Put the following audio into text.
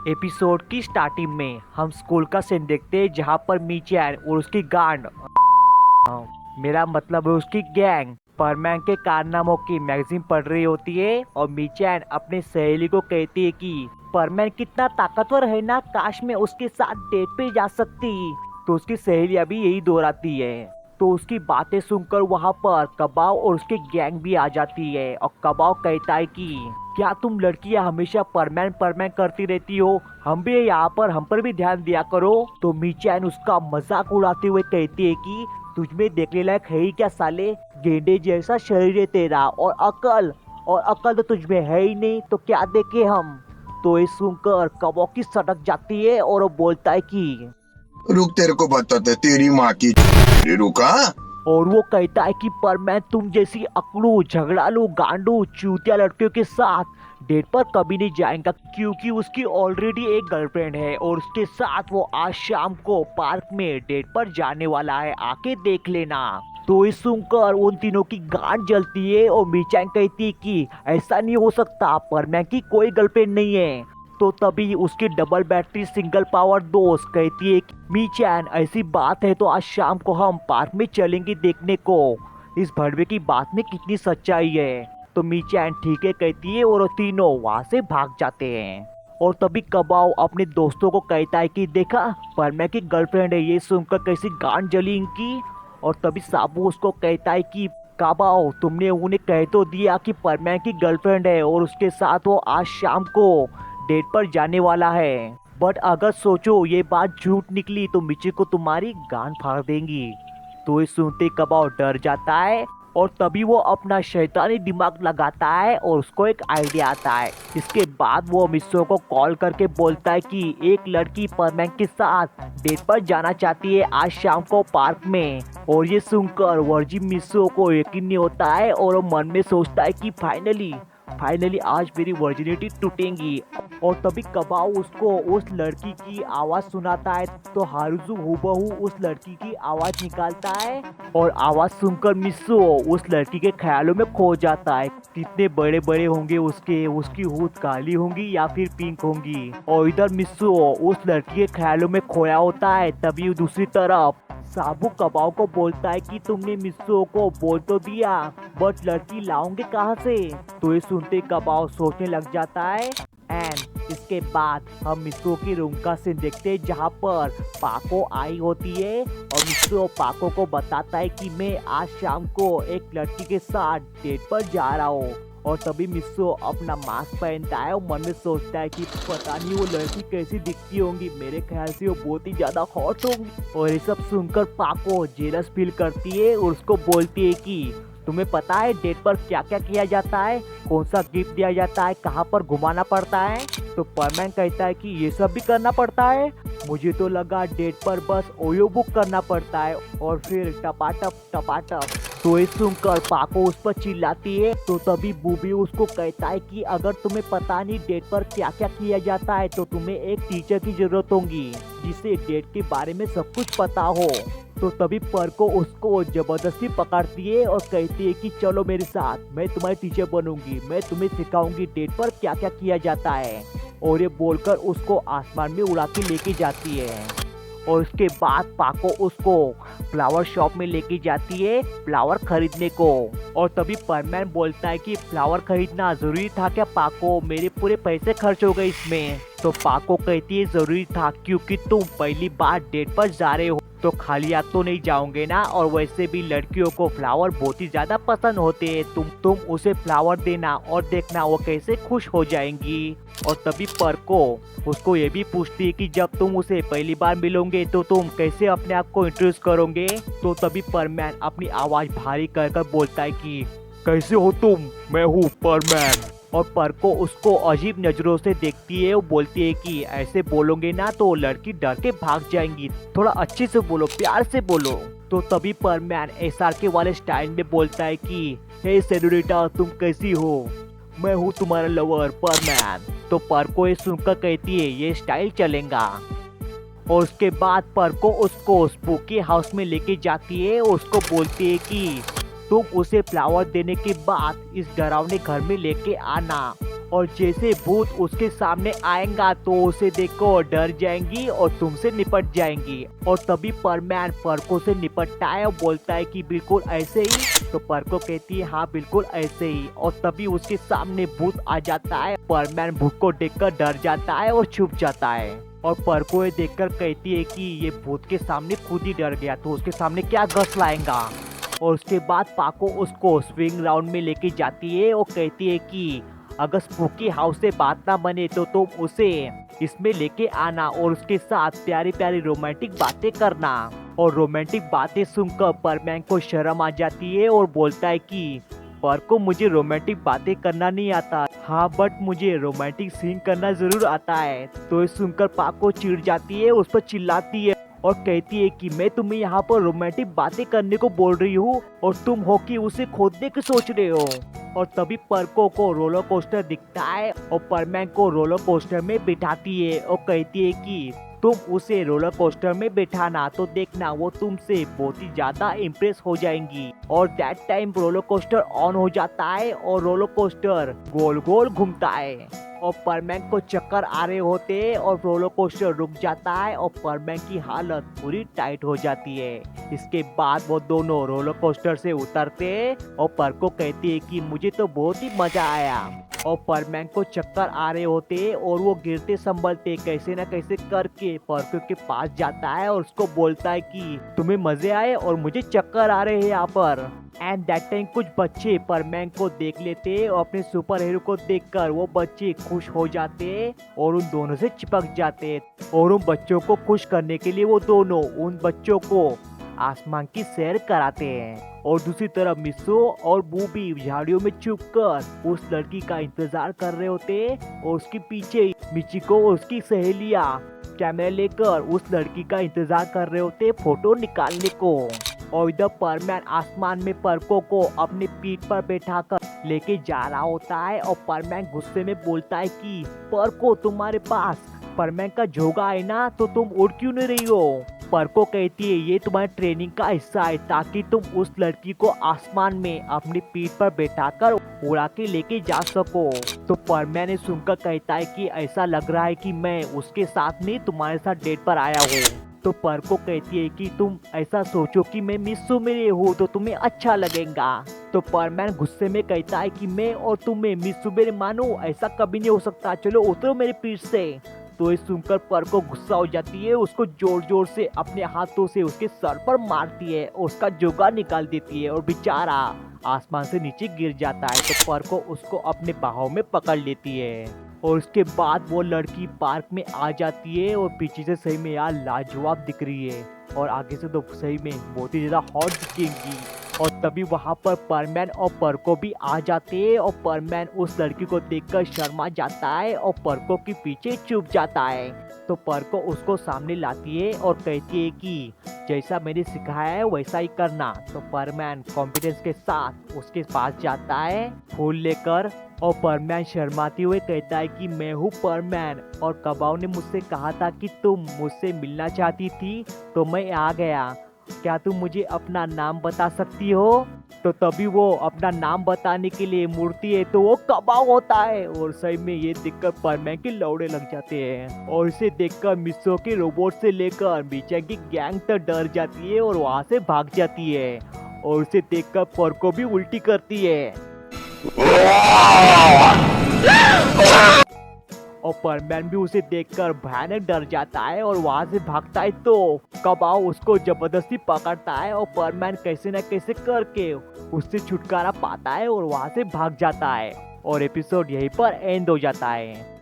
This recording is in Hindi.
एपिसोड की स्टार्टिंग में हम स्कूल का सीन देखते हैं जहाँ पर मीचैन और उसकी गांड मेरा मतलब है उसकी गैंग परमैन के कारनामों की मैगजीन पढ़ रही होती है और मीचैन अपनी सहेली को कहती है कि परमैन कितना ताकतवर है ना, काश मैं उसके साथ डेट पे जा सकती। तो उसकी सहेली अभी यही दोहराती है। तो उसकी बातें सुनकर वहाँ पर कबाव और उसकी गैंग भी आ जाती है और कबाव कहता है कि क्या तुम लड़कियां हमेशा परमैन परमैन करती रहती हो, हम भी यहाँ पर हम पर भी ध्यान दिया करो। तो मीचैन उसका मजाक उड़ाते हुए कहती है कि तुझमें देखने लायक है ही क्या साले, गेंडे जैसा शरीर है तेरा और अकल तो तुझमें है ही नहीं, तो क्या देखे हम। तो ये सुनकर कबाव की सटक जाती है और वो बोलता है कि रुक, तेरे को बताते तेरी माँ की रुका। और वो कहता है कि पर मैं तुम जैसी अकड़ू झगड़ालू गांडू चूतिया लड़कियों के साथ डेट पर कभी नहीं जाएगा, क्योंकि उसकी ऑलरेडी एक गर्लफ्रेंड है और उसके साथ वो आज शाम को पार्क में डेट पर जाने वाला है, आके देख लेना। तो ये सुनकर उन तीनों की गांड जलती है और मीचान कहती है कि ऐसा नहीं हो सकता, परमैन की कोई गर्लफ्रेंड नहीं है। तो तभी उसकी डबल बैटरी सिंगल पावर दोस्त कहती है कि मीचैन ऐसी बात है तो आज शाम को हम पार्क में चलेंगे देखने को इस भड़वे की बात में कितनी सच्चाई है। तो मीचैन ठीक है कहती है और वो तीनों वहां से भाग जाते हैं। और तभी कबाव अपने दोस्तों को कहता है कि देखा परमैन की गर्लफ्रेंड है, ये सुनकर कैसी गांड जली इनकी। और तभी साबू उसको कहता है कि कबाव तुमने उन्हें कह तो दिया कि परमैन की गर्लफ्रेंड है और उसके साथ वो आज शाम को डेट पर जाने वाला है, बट अगर सोचो ये बात झूठ निकली तो मिची को तुम्हारी गांड फाड़ देंगी। तो ये सुनते कबाव डर जाता है और तभी वो अपना शैतानी दिमाग लगाता है और उसको एक आइडिया आता है। इसके बाद वो मिस्सो को कॉल करके बोलता है कि एक लड़की परमैन के साथ डेट पर जाना चाहती है आज शाम को पार्क में। और ये सुनकर वर्जी मिस्सो को यकीन नहीं होता है और वो मन में सोचता है कि फाइनली आज मेरी वर्जिनिटी टूटेगी। और तभी कबाव उसको उस लड़की की आवाज सुनाता है। तो हारुजु हूबहू उस लड़की की आवाज निकालता है और आवाज सुनकर मिस्सो उस लड़की के ख्यालों में खो जाता है। कितने बड़े बड़े होंगे उसकी हूद काली होंगी या फिर पिंक होंगी। और इधर मिस्सो उस लड़की के ख्यालों में खोया होता है। तभी दूसरी तरफ साबू कबाव को बोलता है कि तुमने मिस्सो को बोल तो दिया, बट लड़की लाओगे कहाँ से। तो ये सुनते कबाव सोचने लग जाता है। एंड इसके बाद हम मिस्सो की रूम का सीन देखते हैं जहाँ पर पाको आई होती है और मिस्सो पाको को बताता है कि मैं आज शाम को एक लड़की के साथ डेट पर जा रहा हूँ। और तभी मिस्सो अपना मास्क पहनता है और मन में सोचता है कि पता नहीं वो लड़की कैसी दिखती होंगी, मेरे ख्याल से वो बहुत ही ज्यादा हॉट होंगी। और ये सब सुनकर पाको जेलस फील करती है और उसको बोलती है कि तुम्हें पता है डेट पर क्या क्या किया जाता है, कौन सा गिफ्ट दिया जाता है, कहाँ पर घुमाना पड़ता है। तो परमैन कहता है कि ये सब भी करना पड़ता है, मुझे तो लगा डेट पर बस ओयो बुक करना पड़ता है और फिर टपाटप। तो ये सुनकर पाको उस पर चिल्लाती है। तो तभी बूबी उसको कहता है कि अगर तुम्हें पता नहीं डेट पर क्या क्या किया जाता है तो तुम्हें एक टीचर की जरूरत होगी जिसे डेट के बारे में सब कुछ पता हो। तो तभी पर को उसको जबरदस्ती पकड़ती है और कहती है कि चलो मेरे साथ, मैं तुम्हारी टीचर बनूंगी, मैं तुम्हें सिखाऊंगी डेट पर क्या क्या किया जाता है। और ये बोलकर उसको आसमान में उड़ा के लेके जाती है। और उसके बाद पाको उसको फ्लावर शॉप में लेके जाती है फ्लावर खरीदने को। और तभी परमैन बोलता है कि फ्लावर खरीदना जरूरी था क्या पाको, मेरे पूरे पैसे खर्च हो गए इसमें। तो पाको कहती है जरूरी था क्योंकि तुम पहली बार डेट पर जा रहे हो तो खाली हाथ तो नहीं जाओगे ना, और वैसे भी लड़कियों को फ्लावर बहुत ही ज्यादा पसंद होते हैं, तुम उसे फ्लावर देना और देखना वो कैसे खुश हो जाएंगी। और तभी पर को उसको ये भी पूछती है कि जब तुम उसे पहली बार मिलोगे तो तुम कैसे अपने आप को इंट्रोड्यूस करोगे। तो तभी परमैन अपनी आवाज भारी कर बोलता है कि कैसे हो तुम, मैं हूँ परमैन। और पर को उसको अजीब नजरों से देखती है। वो बोलती है कि ऐसे बोलोगे ना तो लड़की डर के भाग जाएंगी, थोड़ा अच्छे से बोलो, प्यार से बोलो। तो तभी परमैन SRK वाले स्टाइल में बोलता है कि हे सेनोरिटा तुम कैसी हो, मैं हूँ तुम्हारा लवर परमैन। तो पर को ये सुनकर कहती है ये स्टाइल चलेगा। और उसके बाद पर को उसको स्पूकी हाउस में लेके जाती है और उसको बोलती है कि तुम उसे फ्लावर देने के बाद इस डरावने घर में लेके आना और जैसे भूत उसके सामने आएगा तो उसे देखकर डर जाएंगी और तुमसे निपट जाएंगी। और तभी परमैन पर्को से निपटता है और बोलता है कि बिल्कुल ऐसे ही। तो पर्को कहती है हाँ बिल्कुल ऐसे ही। और तभी उसके सामने भूत आ जाता है। परमैन भूत को देखकर डर जाता है और छुप जाता है। और पर्को ये देखकर कहती है कि ये भूत के सामने खुद ही डर गया तो उसके सामने क्या गस लाएगा। और उसके बाद पाको उसको स्विंग राउंड में लेके जाती है और कहती है कि अगर स्पूकी हाउस से बात ना बने तो तुम उसे इसमें लेके आना और उसके साथ प्यारी प्यारी रोमांटिक बातें करना। और रोमांटिक बातें सुनकर परमैन को शर्म आ जाती है और बोलता है कि पर्को मुझे रोमांटिक बातें करना नहीं आता, हाँ बट मुझे रोमांटिक सीन करना जरूर आता है। तो ये सुनकर पाको चिढ़ जाती है, उस पर चिल्लाती है और कहती है कि मैं तुम्हें यहाँ पर रोमांटिक बातें करने को बोल रही हूँ और तुम हो कि उसे खोदने की सोच रहे हो। और तभी पर्को को रोलर कोस्टर दिखता है और परमैन को रोलर कोस्टर में बिठाती है और कहती है कि तुम उसे रोलर कोस्टर में बिठाना तो देखना वो तुमसे बहुत ही ज्यादा इम्प्रेस हो जाएंगी। और that time roller coaster on हो जाता है और रोलर कोस्टर गोल गोल घूमता है और परमैन को चक्कर आ रहे होते हैं और रोलर कोस्टर रुक जाता है और परमैन की हालत पूरी टाइट हो जाती है। इसके बाद वो दोनों रोलर कोस्टर से उतरते हैं और पर्को कहती है कि मुझे तो बहुत ही मजा आया। और परमैन को चक्कर आ रहे होते हैं और वो गिरते संभलते कैसे न कैसे करके पर्को के पास जाता है और उसको बोलता है कि तुम्हें मजे आए और मुझे चक्कर आ रहे हैं यहाँ पर। एंड दैट टाइम कुछ बच्चे परमैन को देख लेते और अपने सुपर हीरो को देखकर वो बच्चे खुश हो जाते और उन दोनों से चिपक जाते। और उन बच्चों को खुश करने के लिए वो दोनों उन बच्चों को आसमान की सैर कराते हैं। और दूसरी तरफ मिसो और बूबी झाड़ियों में छुपकर उस लड़की का इंतजार कर रहे होते और उसके पीछे मिचिको और उसकी सहेलियां कैमरा लेकर उस लड़की का इंतजार कर रहे होते फोटो निकालने को। और इधर परमैन आसमान में पर्को को अपनी पीठ पर बैठाकर लेके जा रहा होता है और परमैन गुस्से में बोलता है कि पर्को तुम्हारे पास परमैन का झोगा है ना तो तुम उड़ क्यों नहीं रही हो। पर्को कहती है ये तुम्हारे ट्रेनिंग का हिस्सा है ताकि तुम उस लड़की को आसमान में अपनी पीठ पर बैठाकर उड़ा के लेके जा सको। तो परमैन ने सुनकर कहता है कि ऐसा लग रहा है कि मैं उसके साथ नहीं तुम्हारे साथ डेट पर आया हूँ। तो पर्को कहती है कि तुम ऐसा सोचो कि मैं मिस्सू मेरे हूँ तो तुम्हें अच्छा लगेगा। तो परमैन गुस्से में कहता है कि मैं और तुम्हें मिस्सू मेरे मानो, ऐसा कभी नहीं हो सकता, चलो उतरो मेरे पीठ से। तो ये सुनकर पर्को गुस्सा हो जाती है, उसको जोर जोर से अपने हाथों से उसके सर पर मारती है और उसका जोगा निकाल देती है और बेचारा आसमान से नीचे गिर जाता है। तो पर्को उसको अपने बाहों में पकड़ लेती है और उसके बाद वो लड़की पार्क में आ जाती है और पीछे से सही में यार लाजवाब दिख रही है और आगे से तो सही में बहुत ही ज्यादा हॉट दिखेंगी। और तभी वहाँ पर परमैन और पर्को भी आ जाते हैं और परमैन उस लड़की को देखकर शर्मा जाता है और पर्को के पीछे छुप जाता है। तो पर्को उसको सामने लाती है और कहती है कि जैसा मैंने सिखाया है वैसा ही करना। तो परमैन कॉन्फिडेंस के साथ उसके पास जाता है फूल लेकर और परमैन शर्माते हुए कहता है कि मैं हूँ परमैन और कबाऊ ने मुझसे कहा था कि तुम मुझसे मिलना चाहती थी तो मैं आ गया, क्या तुम मुझे अपना नाम बता सकती हो। तो तभी वो अपना नाम बताने के लिए मुड़ती है तो वो कबाऊ होता है और सही में ये देखकर परमैन के लौड़े लग जाते हैं। और इसे देखकर मिसो के रोबोट से लेकर मीचा की गैंग तक डर जाती है और वहाँ से भाग जाती है। और उसे देखकर पर्को भी उल्टी करती है और परमैन भी उसे देखकर भयानक डर जाता है और वहाँ से भागता है। तो कबाऊ उसको जबरदस्ती पकड़ता है और परमैन कैसे न कैसे करके उससे छुटकारा पाता है और वहाँ से भाग जाता है और एपिसोड यहीं पर एंड हो जाता है।